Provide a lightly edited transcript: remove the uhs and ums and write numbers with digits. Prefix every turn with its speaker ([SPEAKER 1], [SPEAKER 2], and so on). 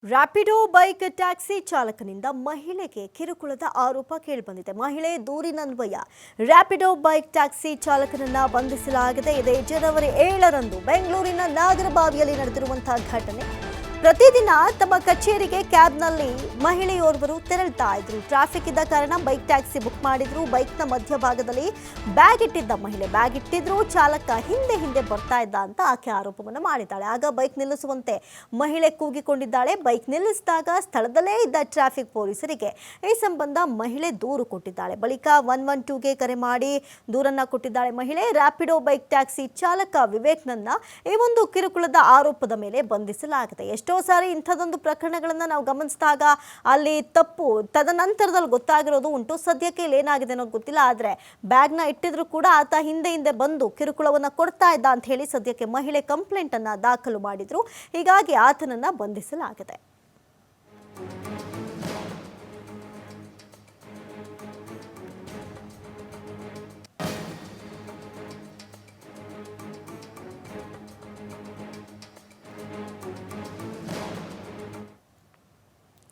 [SPEAKER 1] Rapido bike taxi ಚಾಲಕನಿಂದ ಮಹಿಳೆಗೆ ಕಿರುಕುಳದ ಆರೋಪ ಕೇಳಿಬಂದಿದೆ. ಮಹಿಳೆ ದೂರಿನನ್ವಯ ರ್ಯಾಪಿಡೋ ಬೈಕ್ ಟ್ಯಾಕ್ಸಿ ಚಾಲಕನನ್ನ ಬಂಧಿಸಲಾಗಿದೆ. ಇದೇ ಜನವರಿ 7ರಂದು ಬೆಂಗಳೂರಿನ ನಾಗರಬಾವಿಯಲ್ಲಿ ನಡೆದಿರುವಂತಹ ಘಟನೆ. ಪ್ರತಿದಿನ ತಮ್ಮ ಕಚೇರಿಗೆ ಕ್ಯಾಬ್ನಲ್ಲಿ ಮಹಿಳೆಯೋರ್ವರು ತೆರಳುತ್ತಾ ಇದ್ರು. ಟ್ರಾಫಿಕ್ ಇದ್ದ ಕಾರಣ ಬೈಕ್ ಟ್ಯಾಕ್ಸಿ ಬುಕ್ ಮಾಡಿದ್ರು. ಬೈಕ್ನ ಮಧ್ಯಭಾಗದಲ್ಲಿ ಬ್ಯಾಗ್ ಇಟ್ಟಿದ್ದ ಮಹಿಳೆ ಬ್ಯಾಗ್ ಇಟ್ಟಿದ್ರು. ಚಾಲಕ ಹಿಂದೆ ಬರ್ತಾ ಇದ್ದ ಅಂತ ಆಕೆ ಆರೋಪವನ್ನು ಮಾಡಿದ್ದಾಳೆ. ಆಗ ಬೈಕ್ ನಿಲ್ಲಿಸುವಂತೆ ಮಹಿಳೆ ಕೂಗಿಕೊಂಡಿದ್ದಾಳೆ. ಬೈಕ್ ನಿಲ್ಲಿಸಿದಾಗ ಸ್ಥಳದಲ್ಲೇ ಇದ್ದ ಟ್ರಾಫಿಕ್ ಪೊಲೀಸರಿಗೆ ಈ ಸಂಬಂಧ ಮಹಿಳೆ ದೂರು ಕೊಟ್ಟಿದ್ದಾಳೆ. ಬಳಿಕ 112ಗೆ ಕರೆ ಮಾಡಿ ದೂರನ್ನ ಕೊಟ್ಟಿದ್ದಾಳೆ ಮಹಿಳೆ. ರ್ಯಾಪಿಡೋ ಬೈಕ್ ಟ್ಯಾಕ್ಸಿ ಚಾಲಕ ವಿವೇಕ್ನನ್ನ ಈ ಒಂದು ಕಿರುಕುಳದ ಆರೋಪದ ಮೇಲೆ ಬಂಧಿಸಲಾಗಿದೆ. ಎಷ್ಟೋ ಸಾರಿ ಇಂಥದೊಂದು ಪ್ರಕರಣಗಳನ್ನ ನಾವು ಗಮನಿಸಿದಾಗ ಅಲ್ಲಿ ತಪ್ಪು ತದನಂತರದಲ್ಲಿ ಗೊತ್ತಾಗಿರೋದು ಉಂಟು. ಸದ್ಯಕ್ಕೆ ಇಲ್ಲಿ ಏನಾಗಿದೆ ಅನ್ನೋದು ಗೊತ್ತಿಲ್ಲ. ಆದರೆ ಬ್ಯಾಗ್ನ ಇಟ್ಟಿದ್ರು ಕೂಡ ಆತ ಹಿಂದೆ ಬಂದು ಕಿರುಕುಳವನ್ನ ಕೊಡ್ತಾ ಇದ್ದ ಅಂತ ಹೇಳಿ ಸದ್ಯಕ್ಕೆ ಮಹಿಳೆ ಕಂಪ್ಲೇಂಟ್ ಅನ್ನ ದಾಖಲು ಮಾಡಿದ್ರು. ಹೀಗಾಗಿ ಆತನನ್ನ ಬಂಧಿಸಲಾಗಿದೆ.